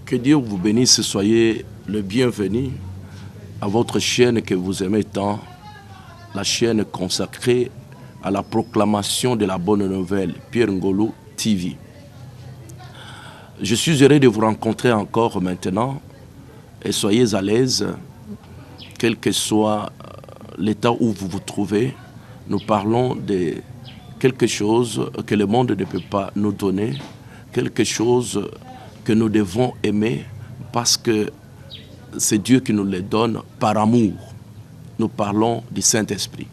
Que Dieu vous bénisse, soyez le bienvenu à votre chaîne que vous aimez tant, la chaîne consacrée à la proclamation de la bonne nouvelle, Pierre Ngolou TV. Je suis heureux de vous rencontrer encore maintenant et soyez à l'aise, quel que soit l'état où vous vous trouvez. Nous parlons de quelque chose que le monde ne peut pas nous donner, quelque chose que nous devons aimer parce que c'est Dieu qui nous le donne par amour. Nous parlons du Saint-Esprit.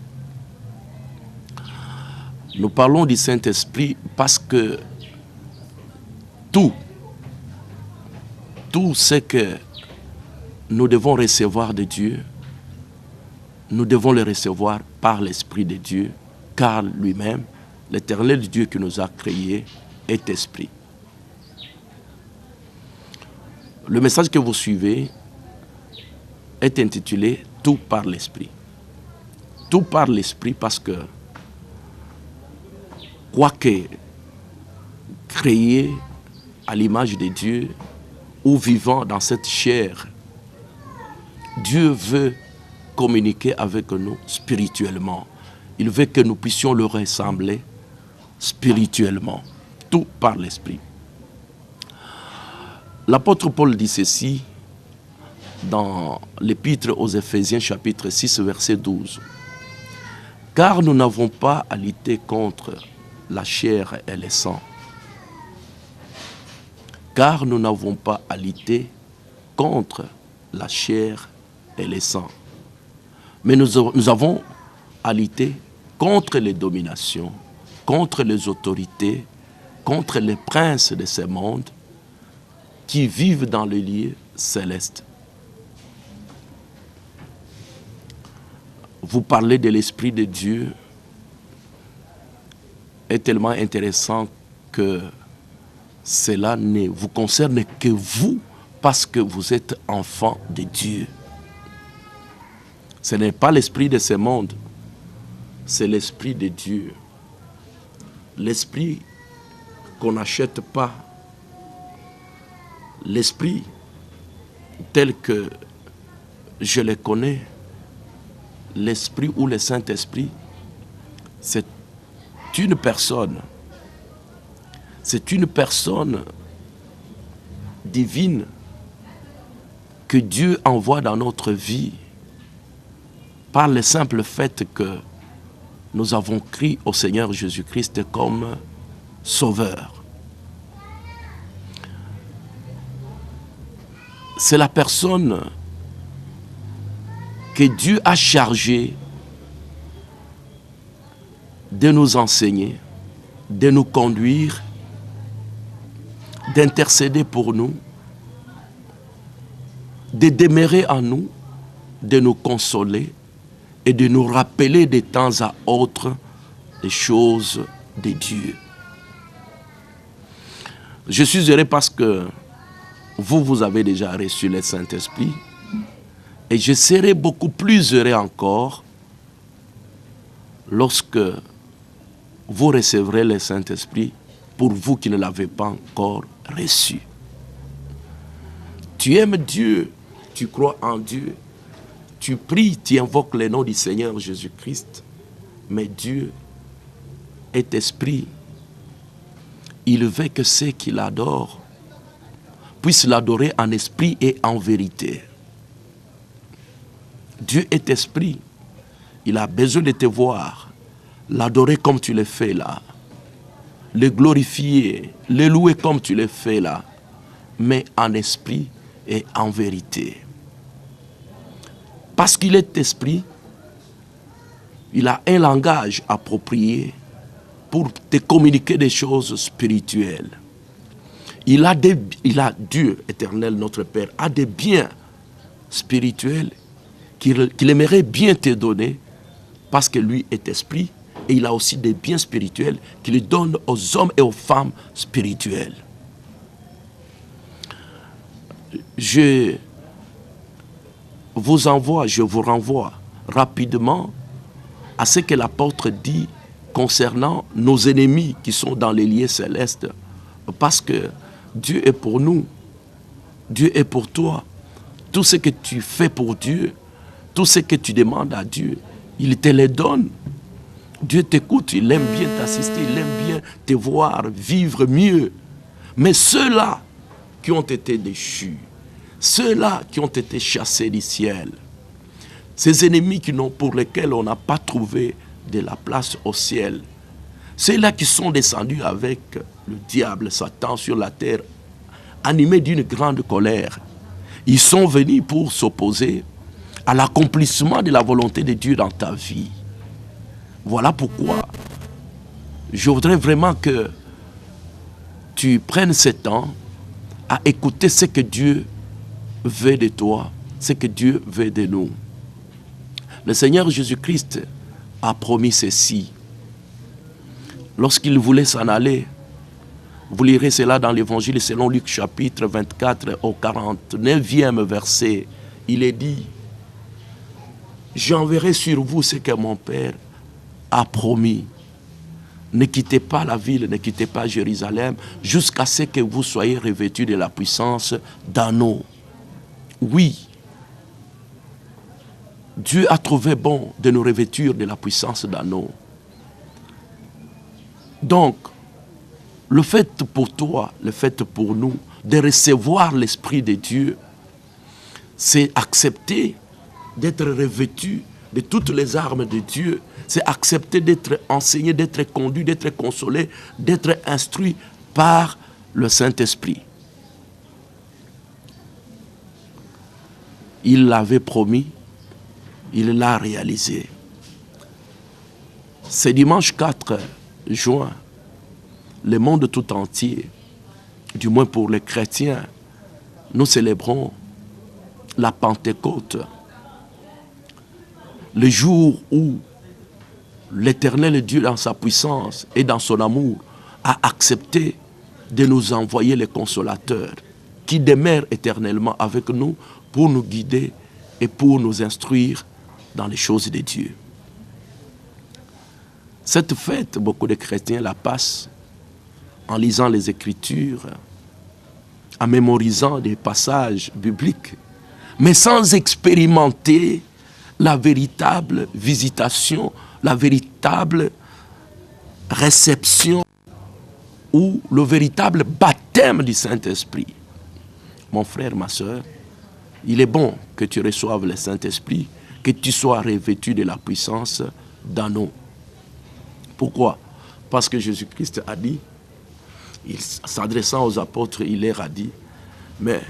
Nous parlons du Saint-Esprit parce que tout ce que nous devons recevoir de Dieu, nous devons le recevoir par l'Esprit de Dieu, car lui-même, l'Éternel Dieu qui nous a créés, est Esprit. Le message que vous suivez est intitulé « Tout par l'Esprit ». Tout par l'Esprit parce que, quoique créé à l'image de Dieu ou vivant dans cette chair, Dieu veut communiquer avec nous spirituellement. Il veut que nous puissions le ressembler spirituellement. Tout par l'Esprit. L'apôtre Paul dit ceci dans l'épître aux Éphésiens chapitre 6 verset 12. « Car nous n'avons pas à lutter contre la chair et le sang. Car nous n'avons pas à lutter contre la chair et le sang. Mais nous avons à lutter contre les dominations, contre les autorités, contre les princes de ce monde, qui vivent dans les lieux célestes. » Vous parlez de l'Esprit de Dieu est tellement intéressant que cela ne vous concerne que vous parce que vous êtes enfant de Dieu. Ce n'est pas l'esprit de ce monde, c'est l'Esprit de Dieu. L'Esprit qu'on n'achète pas. L'Esprit tel que je le connais, l'Esprit ou le Saint-Esprit, c'est une personne. C'est une personne divine que Dieu envoie dans notre vie par le simple fait que nous avons crié au Seigneur Jésus-Christ comme Sauveur. C'est la personne que Dieu a chargée de nous enseigner, de nous conduire, d'intercéder pour nous, de demeurer en nous, de nous consoler et de nous rappeler de temps à autre les choses de Dieu. Je suis heureux parce que vous avez déjà reçu le Saint-Esprit et je serai beaucoup plus heureux encore lorsque vous recevrez le Saint-Esprit pour vous qui ne l'avez pas encore reçu. Tu aimes Dieu, tu crois en Dieu, tu pries, tu invoques le nom du Seigneur Jésus-Christ, mais Dieu est esprit. Il veut que ceux qui l'adorent puissent l'adorer en esprit et en vérité. Dieu est esprit. Il a besoin de te voir, l'adorer comme tu le fais là, le glorifier, le louer comme tu le fais là, mais en esprit et en vérité. Parce qu'il est esprit, il a un langage approprié pour te communiquer des choses spirituelles. Dieu éternel, notre Père, a des biens spirituels qu'il aimerait bien te donner parce que lui est esprit et il a aussi des biens spirituels qu'il donne aux hommes et aux femmes spirituels. Je vous renvoie rapidement à ce que l'apôtre dit concernant nos ennemis qui sont dans les lieux célestes, parce que Dieu est pour nous. Dieu est pour toi. Tout ce que tu fais pour Dieu, tout ce que tu demandes à Dieu, il te les donne. Dieu t'écoute, il aime bien t'assister, il aime bien te voir vivre mieux. Mais ceux-là qui ont été déchus, ceux-là qui ont été chassés du ciel, ces ennemis pour lesquels on n'a pas trouvé de la place au ciel, ceux-là qui sont descendus avec le diable, Satan sur la terre, animés d'une grande colère, ils sont venus pour s'opposer à l'accomplissement de la volonté de Dieu dans ta vie. Voilà pourquoi je voudrais vraiment que tu prennes ce temps à écouter ce que Dieu veut de toi, ce que Dieu veut de nous. Le Seigneur Jésus-Christ a promis ceci. Lorsqu'il voulait s'en aller, vous lirez cela dans l'évangile selon Luc chapitre 24 au 49e verset. Il est dit, j'enverrai sur vous ce que mon Père a promis. Ne quittez pas la ville, ne quittez pas Jérusalem, jusqu'à ce que vous soyez revêtus de la puissance d'anneau. Oui, Dieu a trouvé bon de nous revêtir de la puissance d'anneau. Donc, le fait pour toi, le fait pour nous, de recevoir l'Esprit de Dieu, c'est accepter d'être revêtu de toutes les armes de Dieu. C'est accepter d'être enseigné, d'être conduit, d'être consolé, d'être instruit par le Saint-Esprit. Il l'avait promis, il l'a réalisé. Ce dimanche 4 juin, le monde tout entier, du moins pour les chrétiens, nous célébrons la Pentecôte. Le jour où l'Éternel Dieu, dans sa puissance et dans son amour, a accepté de nous envoyer les consolateurs qui demeurent éternellement avec nous pour nous guider et pour nous instruire dans les choses de Dieu. Cette fête, beaucoup de chrétiens la passent en lisant les Écritures, en mémorisant des passages bibliques, mais sans expérimenter la véritable visitation, la véritable réception ou le véritable baptême du Saint-Esprit. Mon frère, ma soeur, il est bon que tu reçoives le Saint-Esprit, que tu sois revêtu de la puissance d'anneau. Pourquoi? Parce que Jésus-Christ a dit, s'adressant aux apôtres, il leur a dit, mais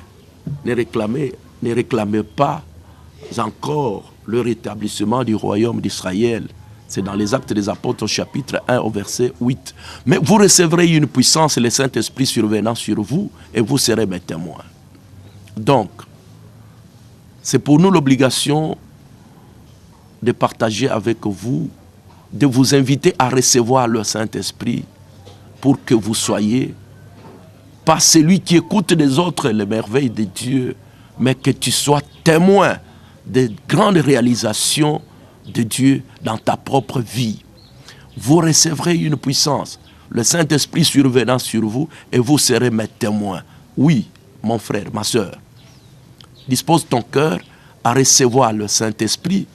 ne réclamez pas encore le rétablissement du royaume d'Israël. C'est dans les Actes des Apôtres, chapitre 1, au verset 8. Mais vous recevrez une puissance, le Saint-Esprit survenant sur vous, et vous serez mes témoins. Donc, c'est pour nous l'obligation de partager avec vous, de vous inviter à recevoir le Saint-Esprit pour que vous soyez pas celui qui écoute des autres les merveilles de Dieu, mais que tu sois témoin des grandes réalisations de Dieu dans ta propre vie. Vous recevrez une puissance, le Saint-Esprit survenant sur vous, et vous serez mes témoins. Oui, mon frère, ma soeur, dispose ton cœur à recevoir le Saint-Esprit,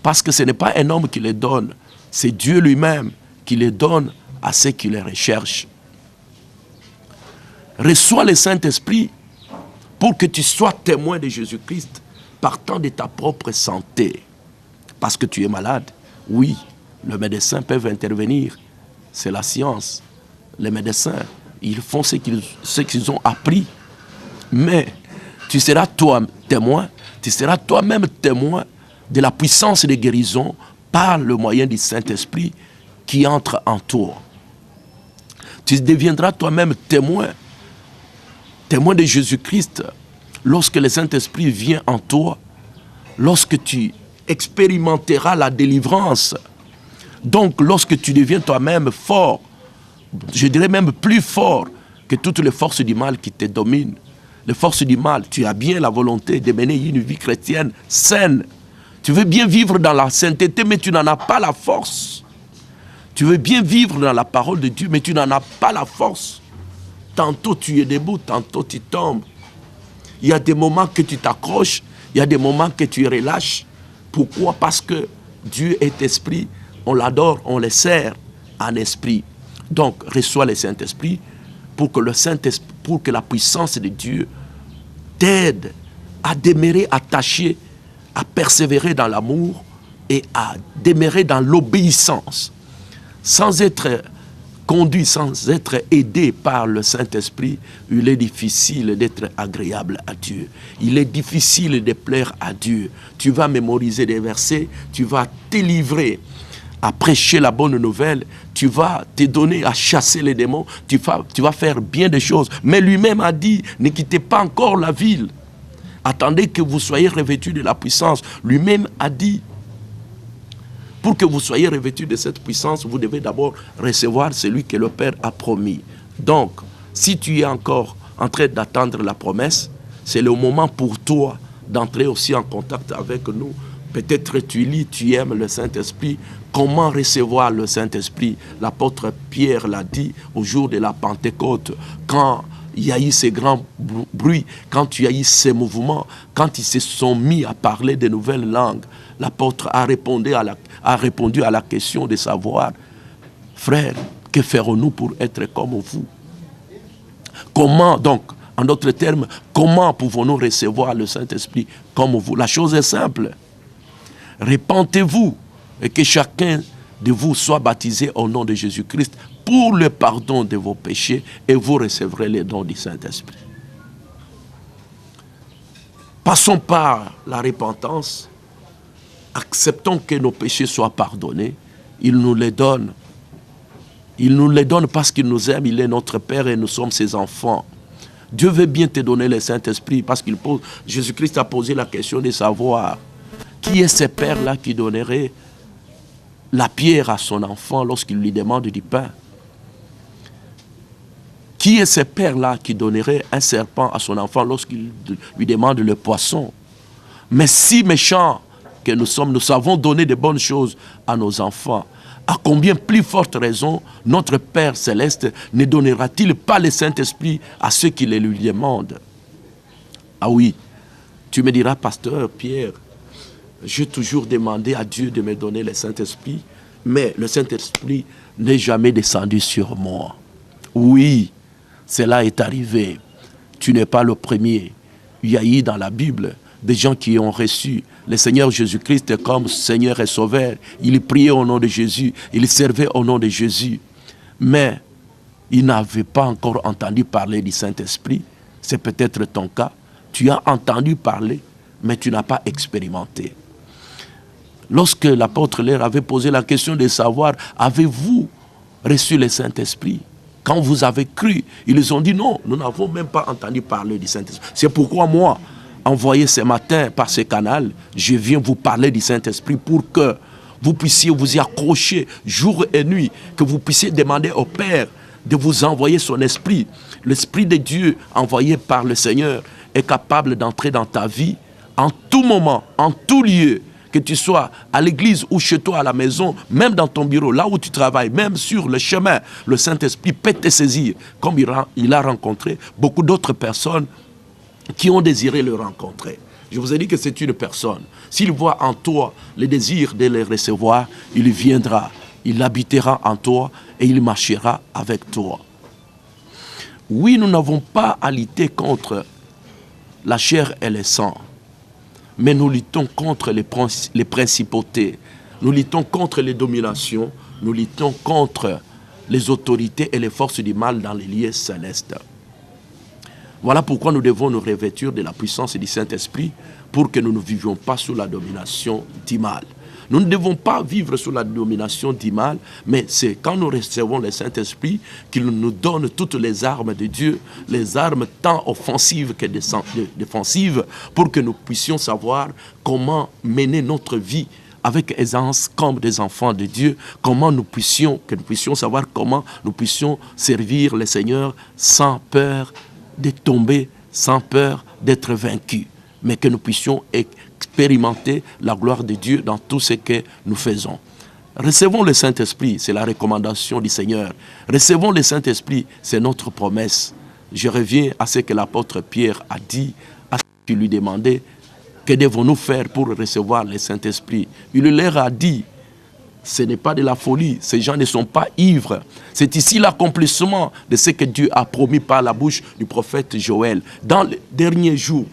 parce que ce n'est pas un homme qui le donne, c'est Dieu lui-même qui le donne à ceux qui le recherchent. Reçois le Saint-Esprit pour que tu sois témoin de Jésus-Christ, partant de ta propre santé. Parce que tu es malade, oui, le médecin peut intervenir, c'est la science. Les médecins, ils font ce qu'ils ont appris. Mais tu seras toi témoin, tu seras toi-même témoin de la puissance de guérison par le moyen du Saint-Esprit qui entre en toi. Tu deviendras toi-même témoin de Jésus-Christ lorsque le Saint-Esprit vient en toi, lorsque tu expérimenteras la délivrance. Donc, lorsque tu deviens toi-même fort, je dirais même plus fort que toutes les forces du mal qui te dominent. Les forces du mal, tu as bien la volonté de mener une vie chrétienne saine. Tu veux bien vivre dans la sainteté, mais tu n'en as pas la force. Tu veux bien vivre dans la parole de Dieu, mais tu n'en as pas la force. Tantôt tu es debout, tantôt tu tombes. Il y a des moments que tu t'accroches, il y a des moments que tu relâches. Pourquoi? Parce que Dieu est esprit, on l'adore, on le sert en esprit. Donc, reçois le Saint-Esprit pour que la puissance de Dieu t'aide à demeurer attaché, à persévérer dans l'amour et à demeurer dans l'obéissance. Sans être conduit, sans être aidé par le Saint-Esprit, il est difficile d'être agréable à Dieu. Il est difficile de plaire à Dieu. Tu vas mémoriser des versets, tu vas te livrer à prêcher la bonne nouvelle, tu vas te donner à chasser les démons, tu vas faire bien des choses. Mais lui-même a dit, ne quittez pas encore la ville. Attendez que vous soyez revêtus de la puissance. Lui-même a dit, pour que vous soyez revêtus de cette puissance, vous devez d'abord recevoir celui que le Père a promis. Donc, si tu es encore en train d'attendre la promesse, c'est le moment pour toi d'entrer aussi en contact avec nous. Peut-être tu aimes le Saint-Esprit. Comment recevoir le Saint-Esprit? L'apôtre Pierre l'a dit au jour de la Pentecôte, quand il y a eu ces grands bruits, quand il y a eu ces mouvements, quand ils se sont mis à parler de nouvelles langues, l'apôtre a répondu à la question de savoir, frère, que ferons-nous pour être comme vous? Comment donc, en d'autres termes, comment pouvons-nous recevoir le Saint-Esprit comme vous? La chose est simple. Repentez-vous et que chacun de vous soit baptisé au nom de Jésus-Christ pour le pardon de vos péchés et vous recevrez les dons du Saint-Esprit. Passons par la repentance, acceptons que nos péchés soient pardonnés. Il nous les donne. Il nous les donne parce qu'il nous aime, il est notre Père et nous sommes ses enfants. Dieu veut bien te donner le Saint-Esprit parce qu'il pose, Jésus-Christ a posé la question de savoir qui est ce père-là qui donnerait la pierre à son enfant lorsqu'il lui demande du pain? Qui est ce père-là qui donnerait un serpent à son enfant lorsqu'il lui demande le poisson? Mais si méchants que nous sommes, nous savons donner de bonnes choses à nos enfants. À combien plus forte raison notre Père Céleste ne donnera-t-il pas le Saint-Esprit à ceux qui le lui demandent? Ah oui, tu me diras, pasteur Pierre, j'ai toujours demandé à Dieu de me donner le Saint-Esprit, mais le Saint-Esprit n'est jamais descendu sur moi. Oui, cela est arrivé. Tu n'es pas le premier. Il y a eu dans la Bible des gens qui ont reçu le Seigneur Jésus-Christ comme Seigneur et Sauveur. Ils priaient au nom de Jésus, ils servaient au nom de Jésus. Mais ils n'avaient pas encore entendu parler du Saint-Esprit. C'est peut-être ton cas. Tu as entendu parler, mais tu n'as pas expérimenté. Lorsque l'apôtre leur avait posé la question de savoir, avez-vous reçu le Saint-Esprit? Quand vous avez cru, ils ont dit non, nous n'avons même pas entendu parler du Saint-Esprit. C'est pourquoi moi, envoyé ce matin par ce canal, je viens vous parler du Saint-Esprit pour que vous puissiez vous y accrocher jour et nuit, que vous puissiez demander au Père de vous envoyer son Esprit. L'Esprit de Dieu envoyé par le Seigneur est capable d'entrer dans ta vie en tout moment, en tout lieu. Que tu sois à l'église ou chez toi à la maison, même dans ton bureau, là où tu travailles, même sur le chemin, le Saint-Esprit peut te saisir, comme il a rencontré beaucoup d'autres personnes qui ont désiré le rencontrer. Je vous ai dit que c'est une personne. S'il voit en toi le désir de le recevoir, il viendra, il habitera en toi et il marchera avec toi. Oui, nous n'avons pas à lutter contre la chair et le sang. Mais nous luttons contre les principautés, nous luttons contre les dominations, nous luttons contre les autorités et les forces du mal dans les lieux célestes. Voilà pourquoi nous devons nous revêtir de la puissance du Saint-Esprit pour que nous ne vivions pas sous la domination du mal. Nous ne devons pas vivre sous la domination du mal, mais c'est quand nous recevons le Saint-Esprit qu'il nous donne toutes les armes de Dieu, les armes tant offensives que défensives, pour que nous puissions savoir comment mener notre vie avec aisance comme des enfants de Dieu, que nous puissions savoir comment nous puissions servir le Seigneur sans peur de tomber, sans peur d'être vaincus, mais que nous puissions expérimenter la gloire de Dieu dans tout ce que nous faisons. Recevons le Saint-Esprit, c'est la recommandation du Seigneur. Recevons le Saint-Esprit, c'est notre promesse. Je reviens à ce que l'apôtre Pierre a dit à qui lui demandaient que devons-nous faire pour recevoir le Saint-Esprit. Il leur a dit, ce n'est pas de la folie, ces gens ne sont pas ivres. C'est ici l'accomplissement de ce que Dieu a promis par la bouche du prophète Joël. Dans les derniers jours,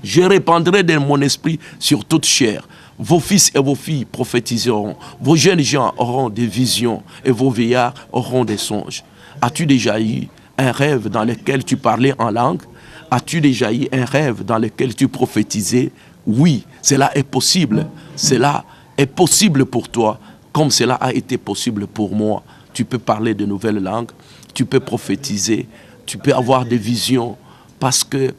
je répandrai de mon esprit sur toute chair. Vos fils et vos filles prophétiseront. Vos jeunes gens auront des visions et vos vieillards auront des songes. As-tu déjà eu un rêve dans lequel tu parlais en langue? As-tu déjà eu un rêve dans lequel tu prophétisais? Oui, cela est possible. Cela est possible pour toi, comme cela a été possible pour moi. Tu peux parler de nouvelles langues, tu peux prophétiser, tu peux avoir des visions, parce que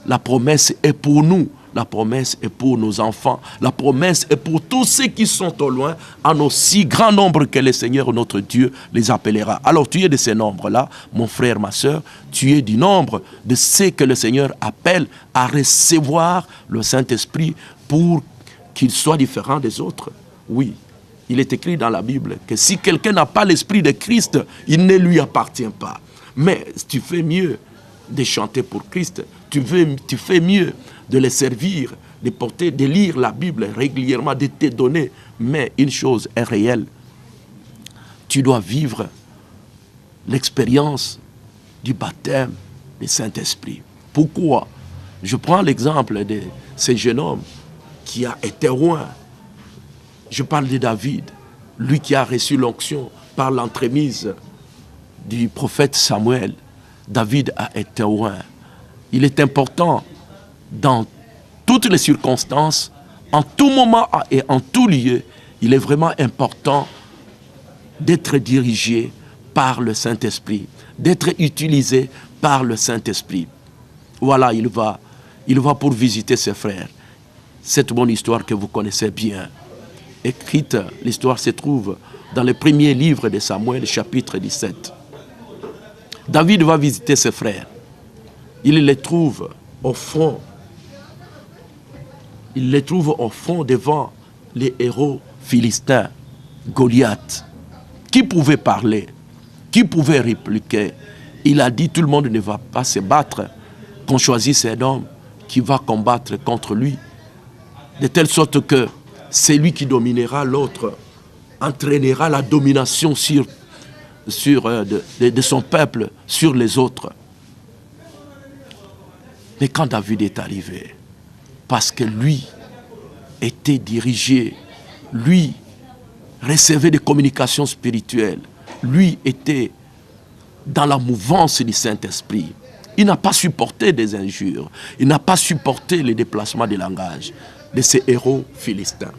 la promesse est pour nous, la promesse est pour nos enfants, la promesse est pour tous ceux qui sont au loin, en aussi grand nombre que le Seigneur notre Dieu les appellera. Alors tu es de ces nombres-là, mon frère, ma soeur, tu es du nombre de ceux que le Seigneur appelle à recevoir le Saint-Esprit pour qu'il soit différent des autres. Oui, il est écrit dans la Bible que si quelqu'un n'a pas l'Esprit de Christ, il ne lui appartient pas. Mais tu fais mieux de chanter pour Christ, tu fais mieux de les servir, de lire la Bible régulièrement, de te donner. Mais une chose est réelle, tu dois vivre l'expérience du baptême du Saint-Esprit. Pourquoi? Je prends l'exemple de ce jeune homme qui a été roi. Je parle de David, lui qui a reçu l'onction par l'entremise du prophète Samuel. David a été roi. Il est important, dans toutes les circonstances, en tout moment et en tout lieu, il est vraiment important d'être dirigé par le Saint-Esprit, d'être utilisé par le Saint-Esprit. Voilà, il va pour visiter ses frères. Cette bonne histoire que vous connaissez bien, écrite, l'histoire se trouve dans le premier livre de Samuel, chapitre 17. David va visiter ses frères. Il les trouve au fond. Il les trouve au fond devant les héros philistins, Goliath. Qui pouvait parler? Qui pouvait répliquer? Il a dit, tout le monde ne va pas se battre, qu'on choisisse un homme qui va combattre contre lui, de telle sorte que c'est lui qui dominera l'autre, entraînera la domination de son peuple sur les autres. Mais quand David est arrivé, parce que lui était dirigé, lui recevait des communications spirituelles, lui était dans la mouvance du Saint-Esprit. Il n'a pas supporté des injures, il n'a pas supporté les déplacements de langage de ces héros philistins.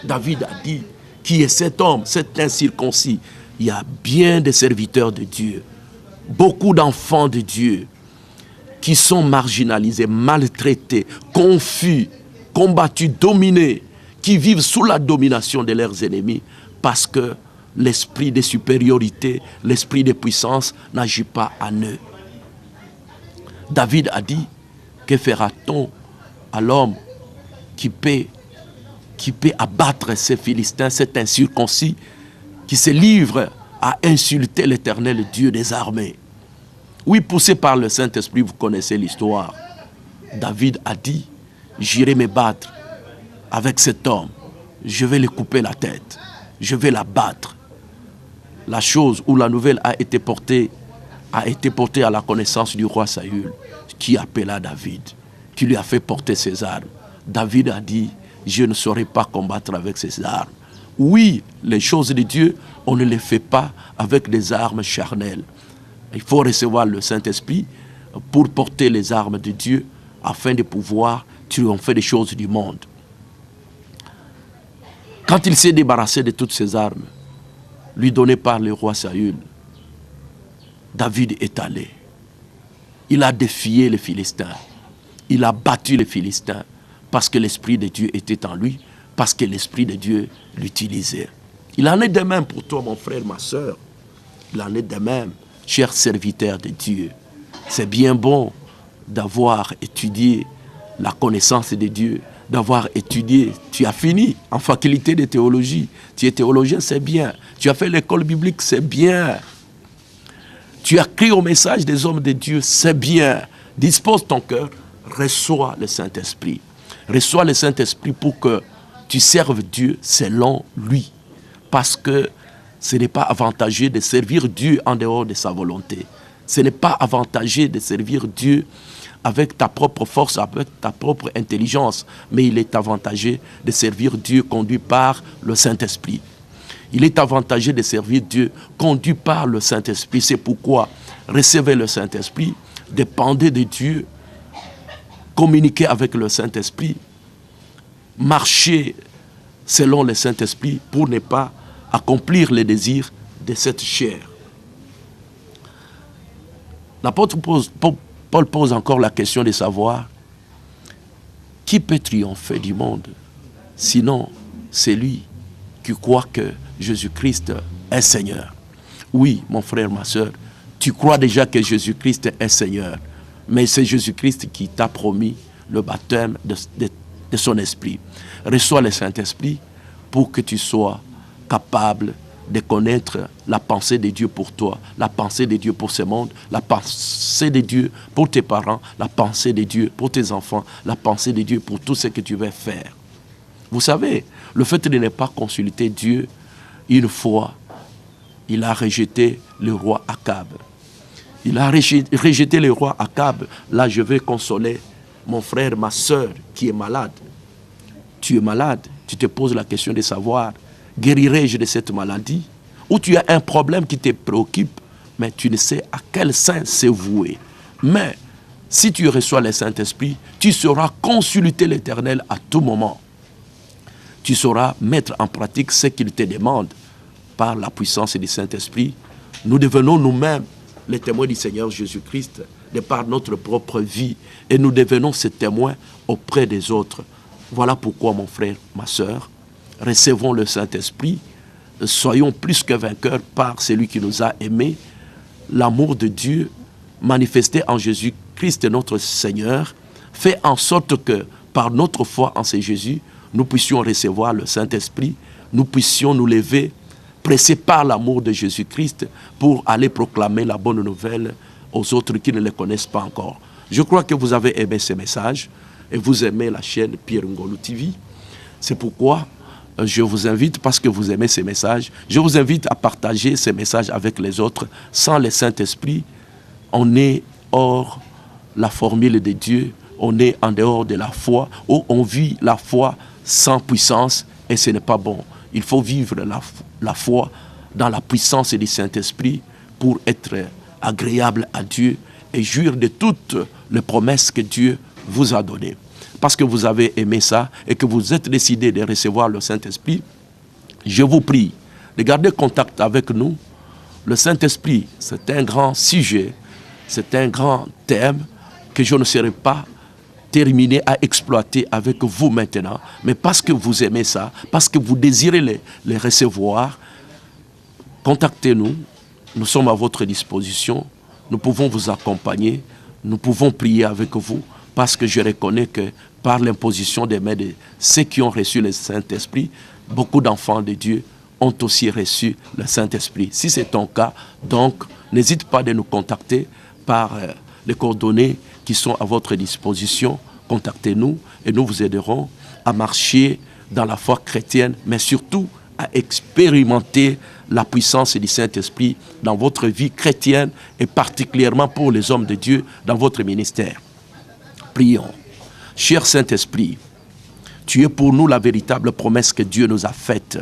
David a dit, qui est cet homme, cet incirconcis? Il y a bien des serviteurs de Dieu, beaucoup d'enfants de Dieu qui sont marginalisés, maltraités, confus, combattus, dominés, qui vivent sous la domination de leurs ennemis parce que l'esprit de supériorité, l'esprit de puissance n'agit pas en eux. David a dit, que fera-t-on à l'homme qui peut abattre ces Philistins, cet incirconcis, qui se livre à insulter l'Éternel Dieu des armées? Oui, poussé par le Saint-Esprit, vous connaissez l'histoire. David a dit, j'irai me battre avec cet homme. Je vais lui couper la tête. Je vais la battre. La chose où la nouvelle a été portée à la connaissance du roi Saül, qui appela David, qui lui a fait porter ses armes. David a dit, je ne saurais pas combattre avec ces armes. Oui, les choses de Dieu, on ne les fait pas avec des armes charnelles. Il faut recevoir le Saint-Esprit pour porter les armes de Dieu afin de pouvoir triompher des choses du monde. Quand il s'est débarrassé de toutes ces armes, lui données par le roi Saül, David est allé. Il a défié les Philistins. Il a battu les Philistins parce que l'Esprit de Dieu était en lui, parce que l'Esprit de Dieu l'utilisait. Il en est de même pour toi, mon frère, ma soeur. Il en est de même, cher serviteur de Dieu. C'est bien bon d'avoir étudié la connaissance de Dieu, d'avoir étudié. Tu as fini en faculté de théologie. Tu es théologien, c'est bien. Tu as fait l'école biblique, c'est bien. Tu as crié au message des hommes de Dieu, c'est bien. Dispose ton cœur reçois le Saint-Esprit. Reçois le Saint-Esprit pour que tu serves Dieu selon lui. Parce que ce n'est pas avantageux de servir Dieu en dehors de sa volonté. Ce n'est pas avantageux de servir Dieu avec ta propre force, avec ta propre intelligence. Mais il est avantageux de servir Dieu conduit par le Saint-Esprit. Il est avantageux de servir Dieu conduit par le Saint-Esprit. C'est pourquoi recevez le Saint-Esprit, dépendez de Dieu, communiquez avec le Saint-Esprit, marchez selon le Saint-Esprit pour ne pas accomplir les désirs de cette chair. L'apôtre Paul pose encore la question de savoir qui peut triompher du monde, sinon c'est lui qui croit que Jésus-Christ est Seigneur. Oui, mon frère, ma soeur, tu crois déjà que Jésus-Christ est Seigneur, mais c'est Jésus-Christ qui t'a promis le baptême de son esprit. Reçois le Saint-Esprit pour que tu sois capable de connaître la pensée de Dieu pour toi, la pensée de Dieu pour ce monde, la pensée de Dieu pour tes parents, la pensée de Dieu pour tes enfants, la pensée de Dieu pour tout ce que tu veux faire. Vous savez, le fait de ne pas consulter Dieu, une fois, il a rejeté le roi Akab. Il a rejeté le roi Akab. Là, je vais consoler mon frère, ma soeur qui est malade. Tu es malade, tu te poses la question de savoir, guérirai-je de cette maladie? Ou tu as un problème qui te préoccupe, mais tu ne sais à quel saint se vouer. Mais si tu reçois le Saint-Esprit, tu sauras consulter l'Éternel à tout moment. Tu sauras mettre en pratique ce qu'il te demande par la puissance du Saint-Esprit. Nous devenons nous-mêmes les témoins du Seigneur Jésus-Christ de par notre propre vie et nous devenons ces témoins auprès des autres. Voilà pourquoi, mon frère, ma soeur, recevons le Saint-Esprit, soyons plus que vainqueurs par celui qui nous a aimés, l'amour de Dieu manifesté en Jésus-Christ notre Seigneur, fait en sorte que par notre foi en ce Jésus, nous puissions recevoir le Saint-Esprit, nous puissions nous lever, pressés par l'amour de Jésus-Christ pour aller proclamer la bonne nouvelle aux autres qui ne le connaissent pas encore. Je crois que vous avez aimé ce message et vous aimez la chaîne Pierre Ngolou TV. C'est pourquoi je vous invite, parce que vous aimez ces messages, je vous invite à partager ces messages avec les autres. Sans le Saint-Esprit, on est hors la formule de Dieu, on est en dehors de la foi, où on vit la foi sans puissance et ce n'est pas bon. Il faut vivre la foi dans la puissance du Saint-Esprit pour être agréable à Dieu et jouir de toutes les promesses que Dieu vous a données. Parce que vous avez aimé ça et que vous êtes décidé de recevoir le Saint-Esprit, je vous prie de garder contact avec nous. Le Saint-Esprit, c'est un grand sujet, c'est un grand thème que je ne serai pas terminé à exploiter avec vous maintenant, mais parce que vous aimez ça, parce que vous désirez les recevoir, contactez-nous, nous sommes à votre disposition, nous pouvons vous accompagner, nous pouvons prier avec vous, parce que je reconnais que par l'imposition des mains de ceux qui ont reçu le Saint-Esprit, beaucoup d'enfants de Dieu ont aussi reçu le Saint-Esprit. Si c'est ton cas, donc n'hésite pas de nous contacter par les coordonnées qui sont à votre disposition. Contactez-nous et nous vous aiderons à marcher dans la foi chrétienne, mais surtout à expérimenter la puissance du Saint-Esprit dans votre vie chrétienne et particulièrement pour les hommes de Dieu dans votre ministère. Prions. Cher Saint-Esprit, tu es pour nous la véritable promesse que Dieu nous a faite.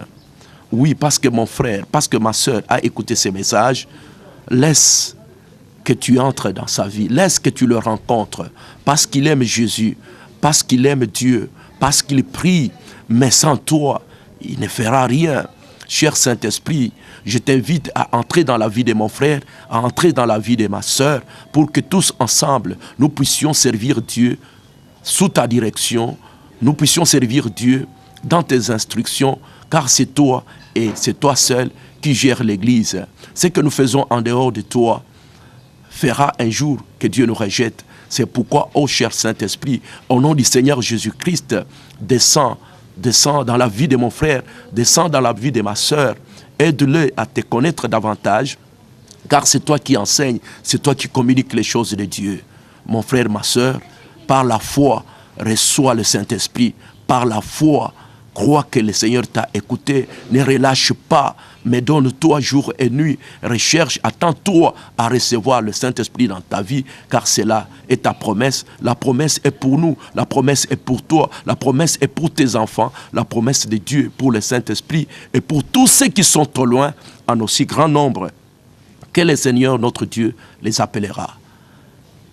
Oui, parce que mon frère, parce que ma soeur a écouté ces messages, laisse que tu entres dans sa vie, laisse que tu le rencontres, parce qu'il aime Jésus, parce qu'il aime Dieu, parce qu'il prie, mais sans toi, il ne fera rien. Cher Saint-Esprit, je t'invite à entrer dans la vie de mon frère, à entrer dans la vie de ma soeur, pour que tous ensemble, nous puissions servir Dieu sous ta direction, nous puissions servir Dieu dans tes instructions, car c'est toi et c'est toi seul qui gères l'Église. Ce que nous faisons en dehors de toi fera un jour que Dieu nous rejette. C'est pourquoi, ô cher Saint-Esprit, au nom du Seigneur Jésus-Christ, descends dans la vie de mon frère, descends dans la vie de ma soeur, aide-le à te connaître davantage, car c'est toi qui enseignes, c'est toi qui communiques les choses de Dieu. Mon frère, ma soeur, Par la foi, reçois le Saint-Esprit. Par la foi, crois que le Seigneur t'a écouté. Ne relâche pas, mais donne-toi jour et nuit. Recherche, attends-toi à recevoir le Saint-Esprit dans ta vie, car cela est ta promesse. La promesse est pour nous, la promesse est pour toi, la promesse est pour tes enfants, la promesse de Dieu pour le Saint-Esprit et pour tous ceux qui sont au loin, en aussi grand nombre, que le Seigneur, notre Dieu, les appellera.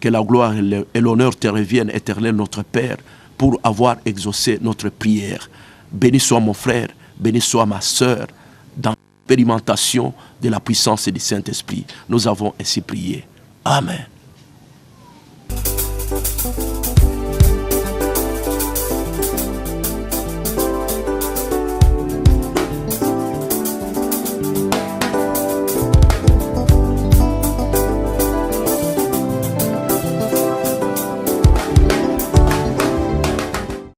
Que la gloire et l'honneur te reviennent, éternel notre Père, pour avoir exaucé notre prière. Béni soit mon frère, béni soit ma sœur, dans l'expérimentation de la puissance du Saint-Esprit. Nous avons ainsi prié. Amen.